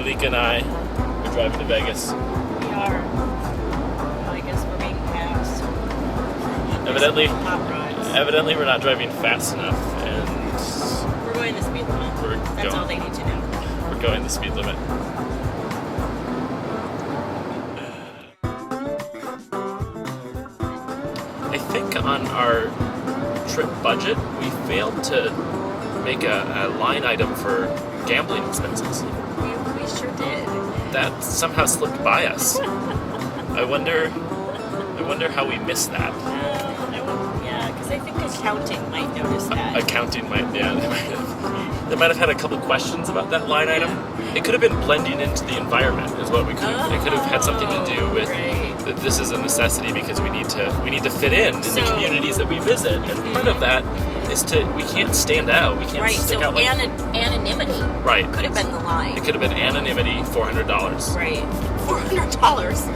Malika and I are driving to Vegas. We are. Well, I guess we're being passed. Evidently we're not driving fast enough, and we're going the speed limit. That's all they need to know. We're going the speed limit. I think on our trip budget, we failed to make a line item for gambling expenses. We sure did. That somehow slipped by us. I wonder how we missed that. Yeah, because I think accounting might notice that. Accounting might, yeah. They might have had a couple questions about that line item. It could have been blending into the environment, is what we could have. It could have had something to do with that this is a necessity because we need to fit in the communities that we visit, and part of that is we can't stand out. We can't stick out like anonymity. Right. Could have been the line. It could have been anonymity, $400. Right. $400.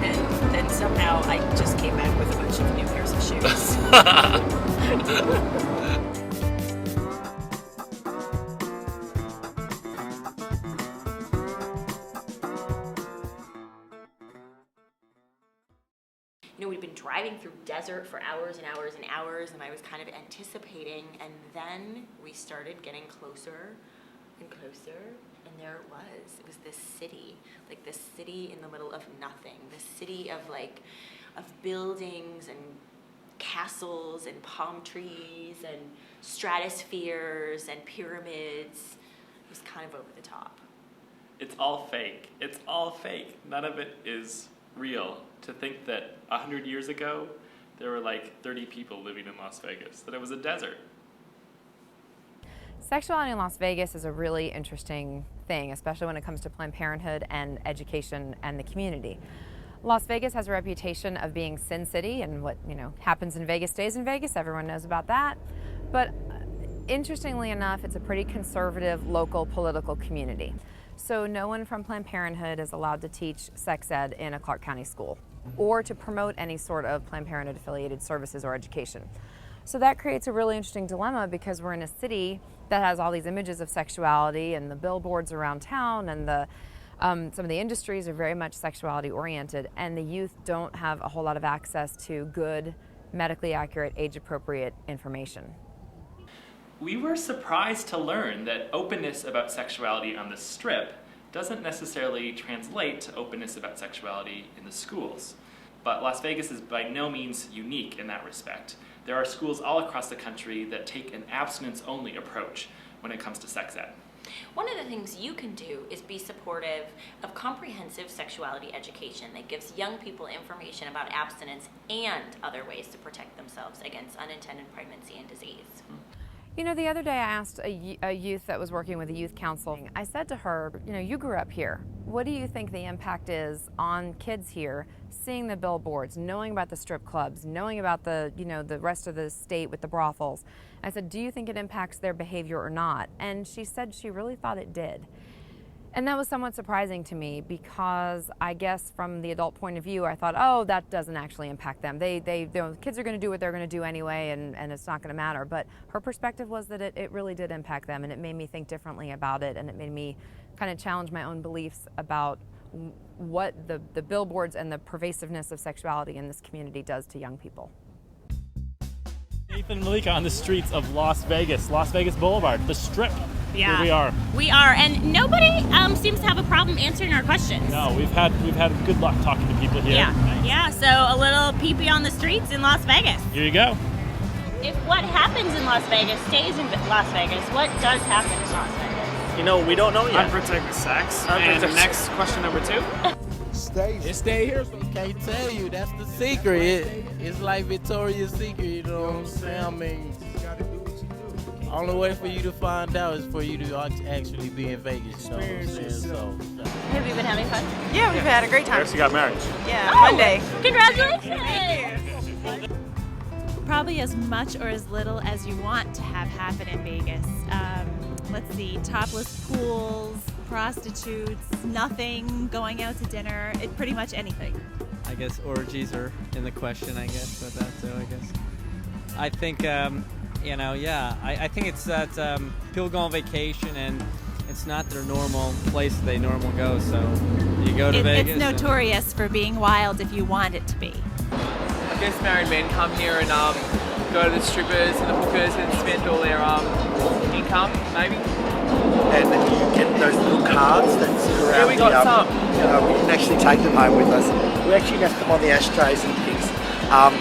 And then somehow I just came back with a bunch of new pairs of shoes. We'd been driving through desert for hours and hours and hours, and I was kind of anticipating, and then we started getting closer and closer, and there it was. It was this city, like this city in the middle of nothing, this city of buildings and castles and palm trees and stratospheres and pyramids. It was kind of over the top. It's all fake. It's all fake. None of it is real. To think that 100 years ago, there were like 30 people living in Las Vegas, that it was a desert. Sexuality in Las Vegas is a really interesting thing, especially when it comes to Planned Parenthood and education and the community. Las Vegas has a reputation of being Sin City, and what happens in Vegas stays in Vegas. Everyone knows about that. But interestingly enough, it's a pretty conservative local political community. So no one from Planned Parenthood is allowed to teach sex ed in a Clark County school or to promote any sort of Planned Parenthood affiliated services or education. So that creates a really interesting dilemma because we're in a city that has all these images of sexuality, and the billboards around town and some of the industries are very much sexuality oriented, and the youth don't have a whole lot of access to good, medically accurate, age appropriate information. We were surprised to learn that openness about sexuality on the Strip doesn't necessarily translate to openness about sexuality in the schools. But Las Vegas is by no means unique in that respect. There are schools all across the country that take an abstinence-only approach when it comes to sex ed. One of the things you can do is be supportive of comprehensive sexuality education that gives young people information about abstinence and other ways to protect themselves against unintended pregnancy and disease. The other day I asked a youth that was working with a youth council, I said to her, you grew up here. What do you think the impact is on kids here, seeing the billboards, knowing about the strip clubs, knowing about the rest of the state with the brothels? I said, do you think it impacts their behavior or not? And she said she really thought it did. And that was somewhat surprising to me because I guess from the adult point of view, I thought, oh, that doesn't actually impact them. The kids are going to do what they're going to do anyway, and it's not going to matter. But her perspective was that it really did impact them, and it made me think differently about it, and it made me kind of challenge my own beliefs about what the billboards and the pervasiveness of sexuality in this community does to young people. Nathan and Malika on the streets of Las Vegas Boulevard, the Strip. Yeah, Here we are, and nobody seems to have a problem answering our questions. No, we've had good luck talking to people here. Yeah. So a little pee-pee on the streets in Las Vegas. Here you go. If what happens in Las Vegas stays in Las Vegas, what does happen in Las Vegas? We don't know yet. Unprotected sex. And next question number 2. Stay here. Can't tell you. That's the secret. It's like Victoria's Secret. You know what I'm saying? I mean, only way for you to find out is for you to actually be in Vegas. You know what I'm saying? So. Have you been having fun? Yeah, we've had a great time. We actually got married. Yeah, Monday. Congratulations! Probably as much or as little as you want to have happen in Vegas. Let's see, topless pools, prostitutes, nothing, going out to dinner, pretty much anything. I guess orgies are in the question, I guess, but that's it, I guess. I think, I think it's that people go on vacation and it's not their normal place they normally go. So you go to Vegas. It's notorious for being wild if you want it to be. I guess married men come here and go to the strippers and the hookers and spend all their income, maybe. And you get those little cards that sit around. Yeah, we got some. We didn't actually take them home with us. We actually left them on the ashtrays and things.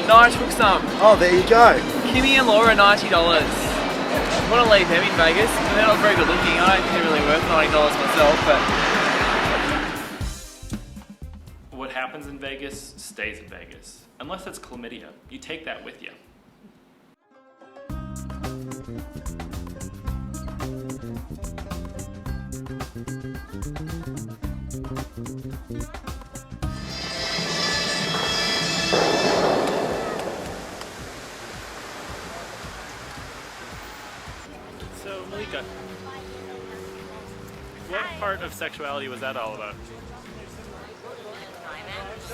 No, I took some. Oh, there you go. Kimmy and Laura, $90. I want to leave them in Vegas, but they're not very good looking. I don't think they're really worth $90 myself, but... What happens in Vegas stays in Vegas. Unless it's chlamydia. You take that with you. So, Malika, what part of sexuality was that all about? Climax.